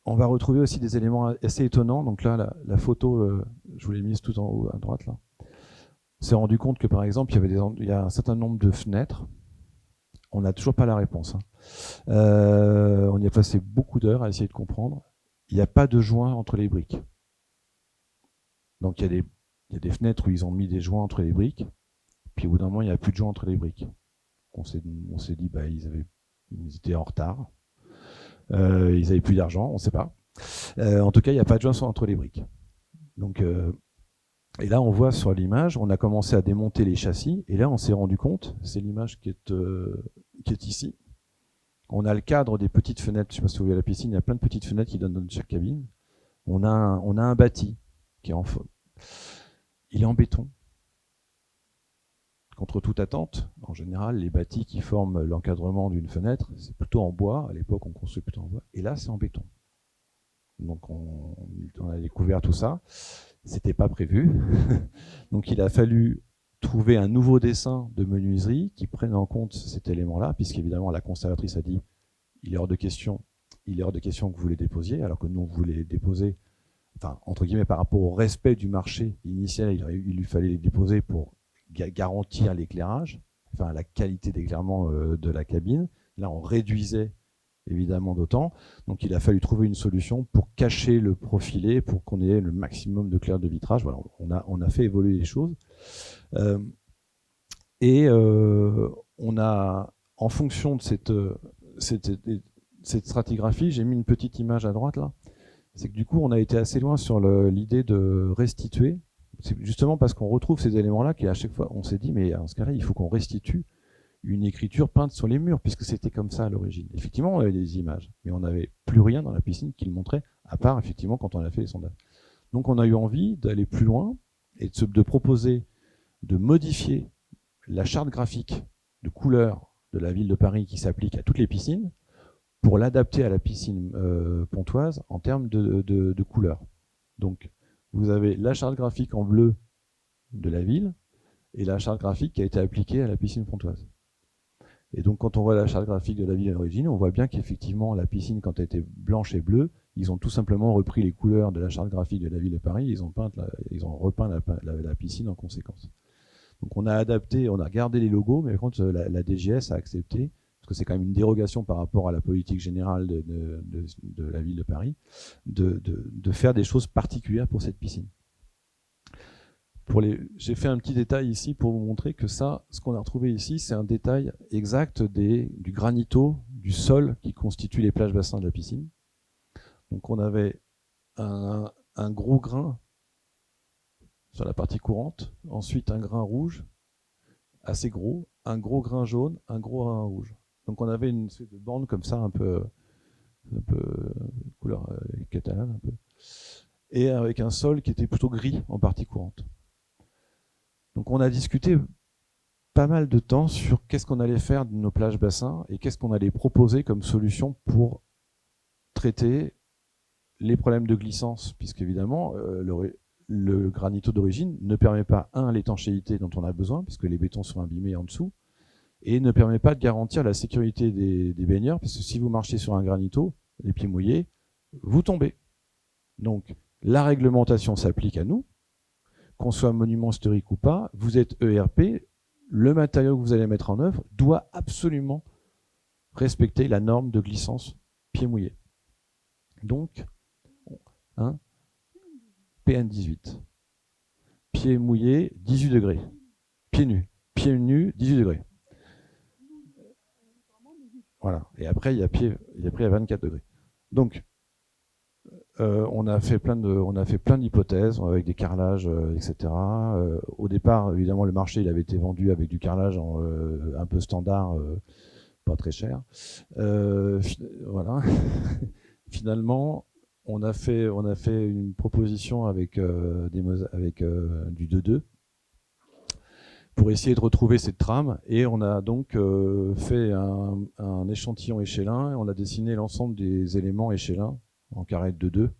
S2: On va retrouver aussi des éléments assez étonnants. Donc là, la photo, je vous l'ai mise tout en haut à droite là. On s'est rendu compte que par exemple, il y a un certain nombre de fenêtres. On n'a toujours pas la réponse. On y a passé beaucoup d'heures à essayer de comprendre. Il n'y a pas de joint entre les briques. Donc il y a des fenêtres où ils ont mis des joints entre les briques, puis au bout d'un moment, il n'y a plus de joints entre les briques. On s'est dit, bah, ils étaient en retard, ils n'avaient plus d'argent, on ne sait pas. En tout cas, il n'y a pas de joints entre les briques. Donc, et là, on voit sur l'image, on a commencé à démonter les châssis, et là, on s'est rendu compte, c'est l'image qui est ici. On a le cadre des petites fenêtres, je ne sais pas si vous voyez la piscine, il y a plein de petites fenêtres qui donnent dans chaque cabine. On a un bâti qui est il est en béton. Contre toute attente, en général, les bâtis qui forment l'encadrement d'une fenêtre, c'est plutôt en bois. À l'époque, on construit plutôt en bois. Et là, c'est en béton. Donc, on a découvert tout ça. C'était pas prévu. Donc, il a fallu trouver un nouveau dessin de menuiserie qui prenne en compte cet élément-là, puisqu'évidemment, la conservatrice a dit il est hors de question que vous les déposiez, alors que nous, on voulait les déposer, enfin, entre guillemets, par rapport au respect du marché initial, il lui fallait les déposer pour garantir l'éclairage, enfin la qualité d'éclairement de la cabine. Là, on réduisait évidemment d'autant. Donc, il a fallu trouver une solution pour cacher le profilé, pour qu'on ait le maximum de clair de vitrage. Voilà, on a fait évoluer les choses. On a, en fonction de cette stratigraphie, j'ai mis une petite image à droite là. C'est que du coup, on a été assez loin sur l'idée de restituer. C'est justement parce qu'on retrouve ces éléments-là qu'à chaque fois, on s'est dit, mais dans ce cas-là, il faut qu'on restitue une écriture peinte sur les murs, puisque c'était comme ça à l'origine. Effectivement, on avait des images, mais on n'avait plus rien dans la piscine qui le montrait, à part, effectivement, quand on a fait les sondages. Donc, on a eu envie d'aller plus loin et de proposer de modifier la charte graphique de couleur de la ville de Paris qui s'applique à toutes les piscines pour l'adapter à la piscine pontoise en termes de couleur. Donc, vous avez la charte graphique en bleu de la ville et la charte graphique qui a été appliquée à la piscine pontoise. Et donc, quand on voit la charte graphique de la ville à l'origine, on voit bien qu'effectivement, la piscine, quand elle était blanche et bleue, ils ont tout simplement repris les couleurs de la charte graphique de la ville de Paris, ils ont repeint la piscine en conséquence. Donc, on a adapté, on a gardé les logos, mais par contre, la DGS a accepté, parce que c'est quand même une dérogation par rapport à la politique générale de la ville de Paris, de faire des choses particulières pour cette piscine. J'ai fait un petit détail ici pour vous montrer que ça, ce qu'on a retrouvé ici, c'est un détail exact du granito, du sol qui constitue les plages bassins de la piscine. Donc on avait un gros grain sur la partie courante, ensuite un grain rouge, assez gros, un gros grain jaune, un gros grain rouge. Donc on avait une espèce de bande comme ça, un peu couleur catalane, un peu, et avec un sol qui était plutôt gris en partie courante. Donc on a discuté pas mal de temps sur qu'est-ce qu'on allait faire de nos plages bassins et qu'est-ce qu'on allait proposer comme solution pour traiter les problèmes de glissance, puisqu'évidemment, le granito d'origine ne permet pas, l'étanchéité dont on a besoin, puisque les bétons sont imbibés en dessous, et ne permet pas de garantir la sécurité des baigneurs, parce que si vous marchez sur un granito, les pieds mouillés, vous tombez. Donc, la réglementation s'applique à nous, qu'on soit monument historique ou pas, vous êtes ERP, le matériau que vous allez mettre en œuvre doit absolument respecter la norme de glissance pieds mouillés. Donc, PN18. Pieds mouillés, 18 degrés. Pieds nus. Pieds nus, 18 degrés. Voilà. Et après, il y a pieds à 24 degrés. Donc, on a fait plein d'hypothèses avec des carrelages, etc. Au départ, évidemment, le marché il avait été vendu avec du carrelage un peu standard, pas très cher. Voilà. Finalement, on a fait une proposition avec du 2-2 pour essayer de retrouver cette trame, et on a donc fait un échantillon échélin, et on a dessiné l'ensemble des éléments échélins en carré de 2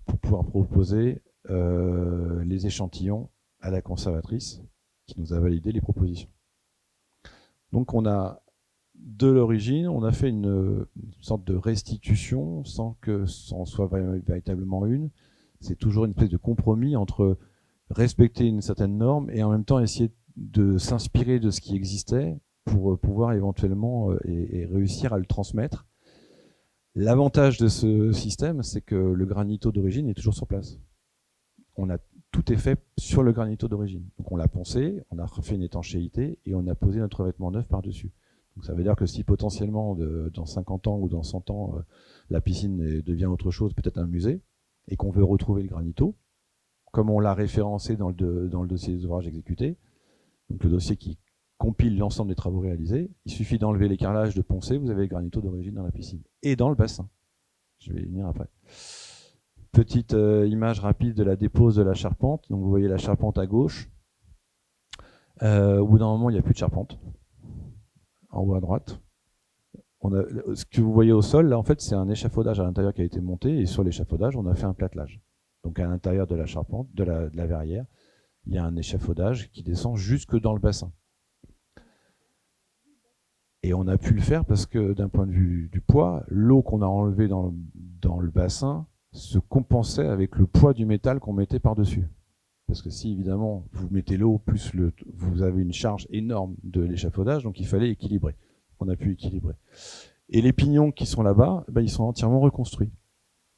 S2: pour pouvoir proposer les échantillons à la conservatrice qui nous a validé les propositions. Donc on a de l'origine, on a fait une sorte de restitution sans que ça en soit véritablement une. C'est toujours une espèce de compromis entre respecter une certaine norme et en même temps essayer de s'inspirer de ce qui existait pour pouvoir éventuellement et réussir à le transmettre. L'avantage de ce système, c'est que le granito d'origine est toujours sur place. Tout est fait sur le granito d'origine. Donc on l'a poncé, on a refait une étanchéité et on a posé notre revêtement neuf par-dessus. Donc ça veut dire que si potentiellement dans 50 ans ou dans 100 ans la piscine devient autre chose, peut-être un musée, et qu'on veut retrouver le granito, comme on l'a référencé dans le dossier des ouvrages exécutés, donc le dossier qui compile l'ensemble des travaux réalisés, il suffit d'enlever les carrelages, de poncer, vous avez le granito d'origine dans la piscine et dans le bassin. Je vais y venir après. Petite image rapide de la dépose de la charpente. Donc vous voyez la charpente à gauche. Au bout d'un moment, il n'y a plus de charpente. En haut à droite. Ce que vous voyez au sol, là, en fait, c'est un échafaudage à l'intérieur qui a été monté. Et sur l'échafaudage, on a fait un platelage. Donc à l'intérieur de la charpente, de la verrière, il y a un échafaudage qui descend jusque dans le bassin. Et on a pu le faire parce que d'un point de vue du poids, l'eau qu'on a enlevée dans le bassin se compensait avec le poids du métal qu'on mettait par-dessus. Parce que si évidemment vous mettez l'eau plus vous avez une charge énorme de l'échafaudage, donc il fallait équilibrer. On a pu équilibrer. Et les pignons qui sont là-bas, ils sont entièrement reconstruits.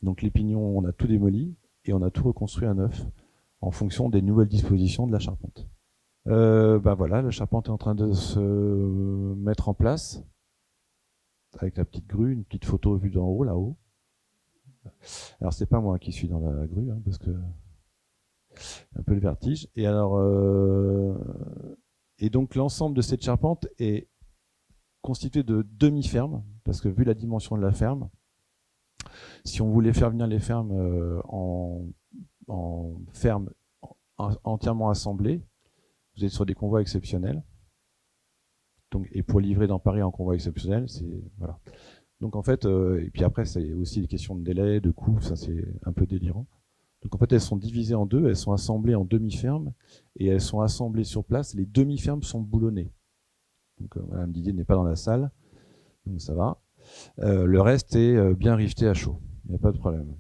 S2: Donc les pignons, on a tout démoli et on a tout reconstruit à neuf en fonction des nouvelles dispositions de la charpente. Voilà, la charpente est en train de se mettre en place avec la petite grue, une petite photo vue d'en haut, là-haut. Alors c'est pas moi qui suis dans la grue, parce que un peu le vertige. Et alors, et donc l'ensemble de cette charpente est constitué de demi-fermes, parce que vu la dimension de la ferme, si on voulait faire venir les fermes en ferme entièrement assemblées, vous êtes sur des convois exceptionnels. Donc, et pour livrer dans Paris en convoi exceptionnel, c'est voilà. Donc en fait, et puis après c'est aussi des questions de délai, de coût, ça c'est un peu délirant. Donc en fait elles sont divisées en deux, elles sont assemblées en demi-fermes et elles sont assemblées sur place. Les demi-fermes sont boulonnées. Donc Madame Didier n'est pas dans la salle, donc ça va. Le reste est bien rifté à chaud, il n'y a pas de problème.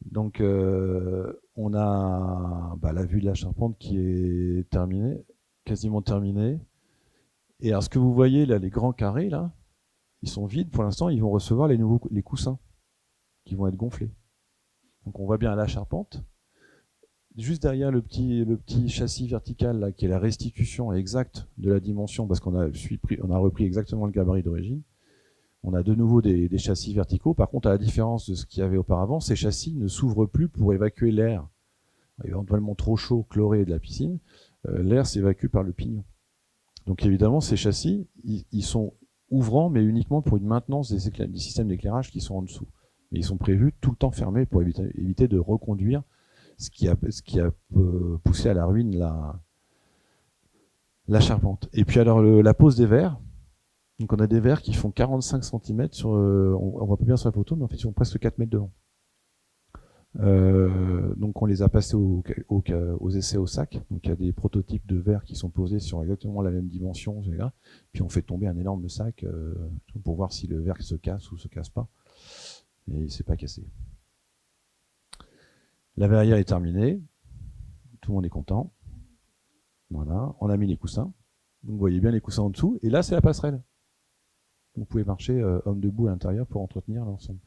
S2: Donc on a la vue de la charpente qui est terminée, quasiment terminée. Et alors ce que vous voyez là, les grands carrés là, ils sont vides pour l'instant, ils vont recevoir les coussins qui vont être gonflés. Donc on voit bien la charpente. Juste derrière le petit châssis vertical là, qui est la restitution exacte de la dimension, parce qu'on a repris exactement le gabarit d'origine. On a de nouveau des châssis verticaux. Par contre, à la différence de ce qu'il y avait auparavant, ces châssis ne s'ouvrent plus pour évacuer l'air, éventuellement trop chaud, chloré de la piscine. L'air s'évacue par le pignon. Donc évidemment, ces châssis, ils sont ouvrants, mais uniquement pour une maintenance des systèmes d'éclairage qui sont en dessous. Mais ils sont prévus tout le temps fermés pour éviter de reconduire ce qui a poussé à la ruine la charpente. Et puis alors la pose des verres. Donc on a des verres qui font 45 cm sur, on voit pas bien sur la photo, mais en fait ils font presque 4 mètres de long. Donc on les a passés aux essais au sac. Donc il y a des prototypes de verres qui sont posés sur exactement la même dimension, puis on fait tomber un énorme sac pour voir si le verre se casse ou se casse pas. Et il s'est pas cassé. La verrière est terminée, tout le monde est content. Voilà, on a mis les coussins. Donc vous voyez bien les coussins en dessous, et là c'est la passerelle. Vous pouvez marcher homme debout à l'intérieur pour entretenir l'ensemble.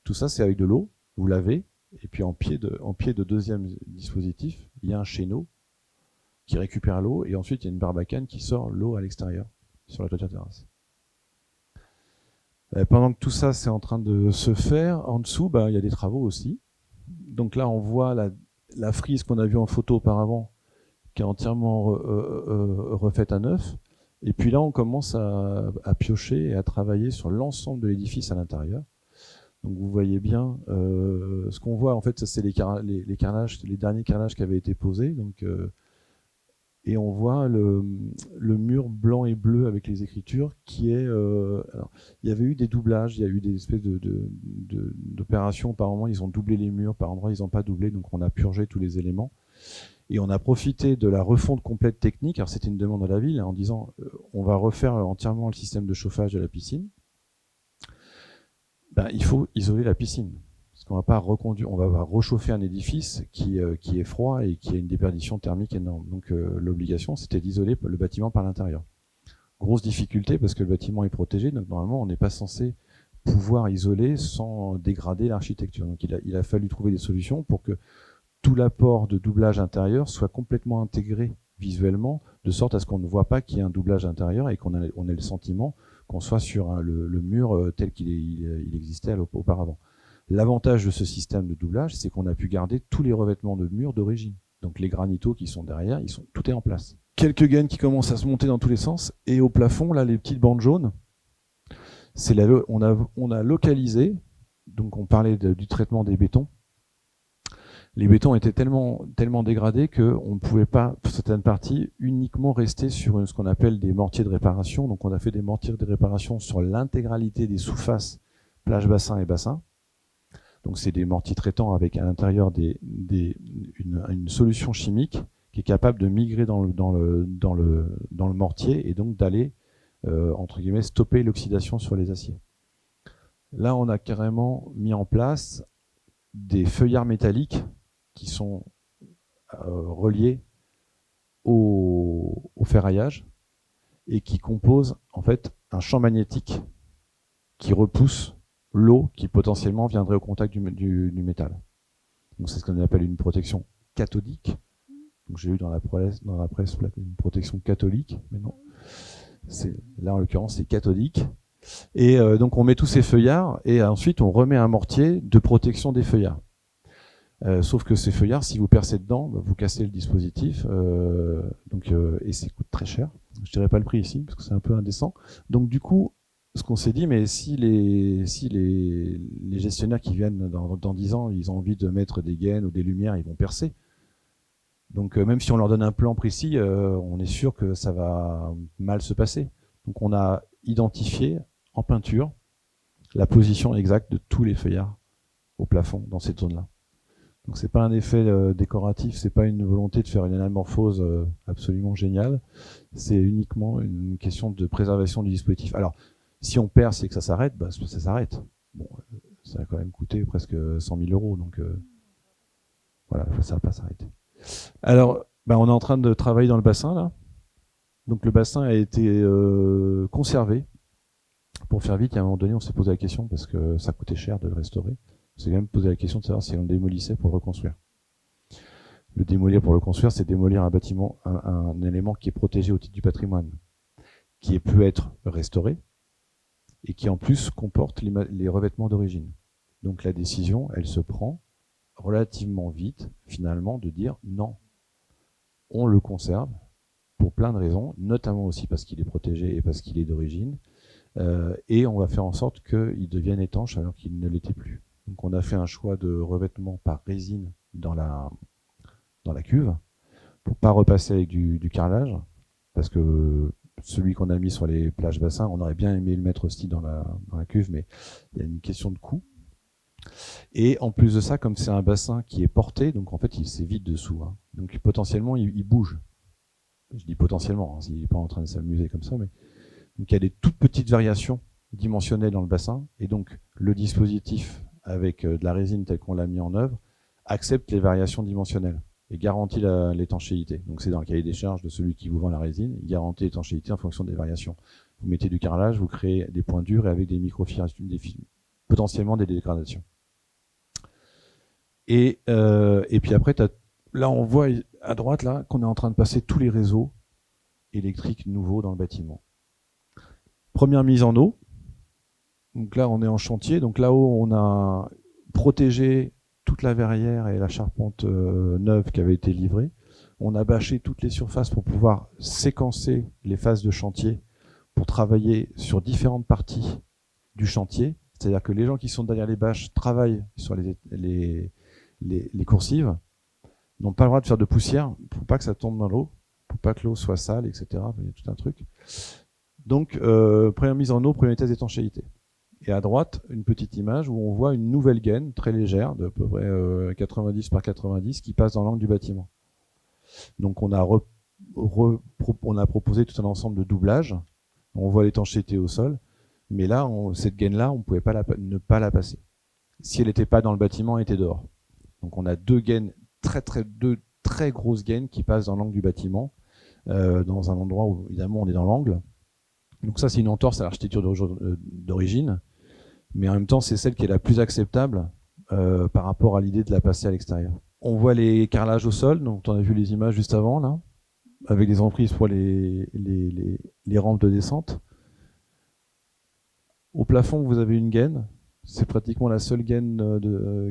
S2: Tout ça c'est avec de l'eau, vous lavez. Et puis en pied de deuxième dispositif, il y a un chéneau qui récupère l'eau et ensuite il y a une barbacane qui sort l'eau à l'extérieur sur la toiture terrasse. Pendant que tout ça c'est en train de se faire, en dessous il y a des travaux aussi. Donc là on voit la frise qu'on a vue en photo auparavant qui est entièrement refaite à neuf. Et puis là on commence à piocher et à travailler sur l'ensemble de l'édifice à l'intérieur. Donc vous voyez bien, ce qu'on voit en fait, ça c'est les carrelages, les derniers carrelages qui avaient été posés. Donc, et on voit le mur blanc et bleu avec les écritures qui est. Alors, il y avait eu des doublages, il y a eu des espèces d'opérations. Par moment, ils ont doublé les murs, par endroits, ils n'ont pas doublé. Donc on a purgé tous les éléments. Et on a profité de la refonte complète technique, alors c'était une demande de la ville, en disant on va refaire entièrement le système de chauffage de la piscine. Il faut isoler la piscine. Parce qu'on va pas reconduire, on va rechauffer un édifice qui est froid et qui a une déperdition thermique énorme. Donc l'obligation, c'était d'isoler le bâtiment par l'intérieur. Grosse difficulté parce que le bâtiment est protégé, donc normalement on n'est pas censé pouvoir isoler sans dégrader l'architecture. Donc il a fallu trouver des solutions pour que tout l'apport de doublage intérieur soit complètement intégré visuellement, de sorte à ce qu'on ne voit pas qu'il y ait un doublage intérieur et qu'on ait le sentiment qu'on soit sur le mur tel qu'il existait auparavant. L'avantage de ce système de doublage, c'est qu'on a pu garder tous les revêtements de murs d'origine. Donc les granitos qui sont derrière, tout est en place. Quelques gaines qui commencent à se monter dans tous les sens, et au plafond, là, les petites bandes jaunes, on a localisé, donc on parlait du traitement des bétons. Les bétons étaient tellement dégradés qu'on ne pouvait pas, pour certaines parties, uniquement rester sur ce qu'on appelle des mortiers de réparation. Donc on a fait des mortiers de réparation sur l'intégralité des sous-faces, plage bassin et bassin. Donc c'est des mortiers traitants avec à l'intérieur une solution chimique qui est capable de migrer dans le mortier et donc d'aller entre guillemets stopper l'oxydation sur les aciers. Là, on a carrément mis en place des feuillards métalliques qui sont reliés au ferraillage et qui composent en fait un champ magnétique qui repousse l'eau qui potentiellement viendrait au contact du métal. Donc c'est ce qu'on appelle une protection cathodique. Donc j'ai eu dans la presse une protection catholique, mais non. Là en l'occurrence c'est cathodique. Et donc on met tous ces feuillards et ensuite on remet un mortier de protection des feuillards. Sauf que ces feuillards, si vous percez dedans, vous cassez le dispositif, et ça coûte très cher. Je dirais pas le prix ici parce que c'est un peu indécent. Donc du coup, ce qu'on s'est dit, mais si les gestionnaires qui viennent dans 10 ans, ils ont envie de mettre des gaines ou des lumières, ils vont percer. Donc même si on leur donne un plan précis, on est sûr que ça va mal se passer. Donc on a identifié en peinture la position exacte de tous les feuillards au plafond dans cette zone-là. Donc c'est pas un effet décoratif, c'est pas une volonté de faire une anamorphose absolument géniale, c'est uniquement une question de préservation du dispositif. Alors si on perce et que ça s'arrête, ça s'arrête. Bon, ça a quand même coûté presque 100 000 €, donc voilà, ça va pas s'arrêter. Alors, on est en train de travailler dans le bassin là. Donc le bassin a été conservé. Pour faire vite, à un moment donné, on s'est posé la question parce que ça coûtait cher de le restaurer. On s'est même posé la question de savoir si on démolissait pour le reconstruire. Le démolir pour le construire, c'est démolir un bâtiment, un élément qui est protégé au titre du patrimoine, qui peut être restauré et qui en plus comporte les revêtements d'origine. Donc la décision, elle se prend relativement vite, finalement, de dire non, on le conserve pour plein de raisons, notamment aussi parce qu'il est protégé et parce qu'il est d'origine, et on va faire en sorte qu'il devienne étanche alors qu'il ne l'était plus. Donc on a fait un choix de revêtement par résine dans la cuve, pour pas repasser avec du carrelage, parce que celui qu'on a mis sur les plages bassins, on aurait bien aimé le mettre aussi dans la cuve, mais il y a une question de coût. Et en plus de ça, comme c'est un bassin qui est porté, donc en fait c'est vide dessous, hein. Donc potentiellement il bouge. Je dis potentiellement, hein, il n'est pas en train de s'amuser comme ça, mais donc il y a des toutes petites variations dimensionnelles dans le bassin, et donc le dispositif avec de la résine telle qu'on l'a mis en œuvre accepte les variations dimensionnelles et garantit l'étanchéité. Donc c'est dans le cahier des charges de celui qui vous vend la résine, il garantit l'étanchéité en fonction des variations. Vous mettez du carrelage, vous créez des points durs et avec des microfibres, potentiellement des dégradations. Et puis après, là on voit à droite là qu'on est en train de passer tous les réseaux électriques nouveaux dans le bâtiment. Première mise en eau. Donc là on est en chantier. Donc là-haut on a protégé toute la verrière et la charpente neuve qui avait été livrée. On a bâché toutes les surfaces pour pouvoir séquencer les phases de chantier pour travailler sur différentes parties du chantier. C'est-à-dire que les gens qui sont derrière les bâches travaillent sur les coursives, n'ont pas le droit de faire de poussière pour pas que ça tombe dans l'eau, pour pas que l'eau soit sale, etc. Il y a tout un truc. Donc, première mise en eau, première test d'étanchéité. Et à droite, une petite image où on voit une nouvelle gaine très légère, de à peu près 90 par 90, qui passe dans l'angle du bâtiment. Donc on a proposé tout un ensemble de doublages. On voit l'étanchéité au sol, mais là, cette gaine-là, on ne pouvait pas ne pas la passer. Si elle n'était pas dans le bâtiment, elle était dehors. Donc on a deux très grosses gaines qui passent dans l'angle du bâtiment, dans un endroit où évidemment on est dans l'angle. Donc ça, c'est une entorse à l'architecture d'origine, mais en même temps, c'est celle qui est la plus acceptable par rapport à l'idée de la passer à l'extérieur. On voit les carrelages au sol, donc on a vu les images juste avant, là, avec des emprises pour les rampes de descente. Au plafond, vous avez une gaine. C'est pratiquement la seule gaine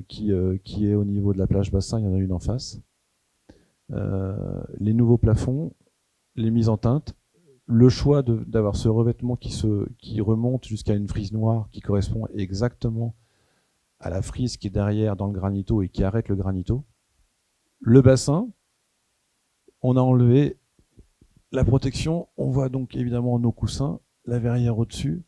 S2: qui est au niveau de la plage bassin. Il y en a une en face. Les nouveaux plafonds, les mises en teinte, le choix d'avoir ce revêtement qui remonte jusqu'à une frise noire qui correspond exactement à la frise qui est derrière dans le granito et qui arrête le granito. Le bassin, on a enlevé la protection. On voit donc évidemment nos coussins, la verrière au-dessus.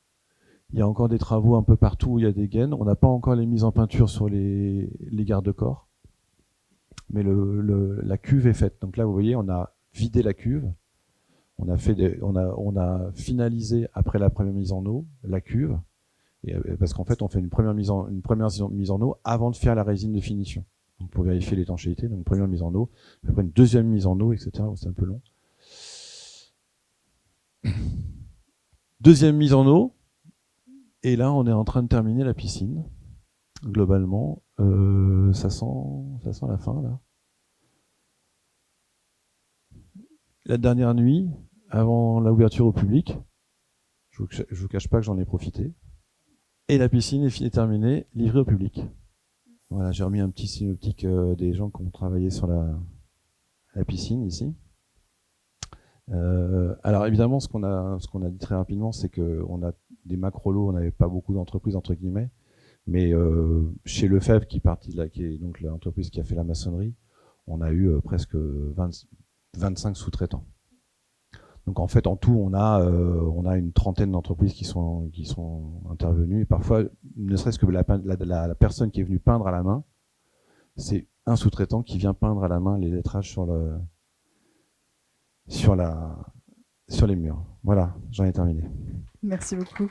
S2: Il y a encore des travaux un peu partout où il y a des gaines. On n'a pas encore les mises en peinture sur les garde-corps. Mais la cuve est faite. Donc là, vous voyez, on a vidé la cuve. On a finalisé, après la première mise en eau, la cuve. Parce qu'en fait, on fait une première mise en eau avant de faire la résine de finition. Donc pour vérifier l'étanchéité. Donc première mise en eau, après une deuxième mise en eau, etc. C'est un peu long. Deuxième mise en eau. Et là, on est en train de terminer la piscine. Globalement, ça sent la fin, là. La dernière nuit, avant l'ouverture au public, je vous cache pas que j'en ai profité. Et la piscine est terminée, livrée au public. Voilà, j'ai remis un petit synoptique des gens qui ont travaillé sur la piscine ici. Alors évidemment, ce qu'on a dit très rapidement, c'est qu'on a des macro-lots, on n'avait pas beaucoup d'entreprises entre guillemets, mais chez Lefebvre, qui est donc l'entreprise qui a fait la maçonnerie, on a eu presque 25 sous-traitants. Donc en fait, en tout, on a une trentaine d'entreprises qui sont intervenues, et parfois, ne serait-ce que la personne qui est venue peindre à la main, c'est un sous-traitant qui vient peindre à la main les lettrages sur les murs. Voilà, j'en ai terminé.
S1: Merci beaucoup.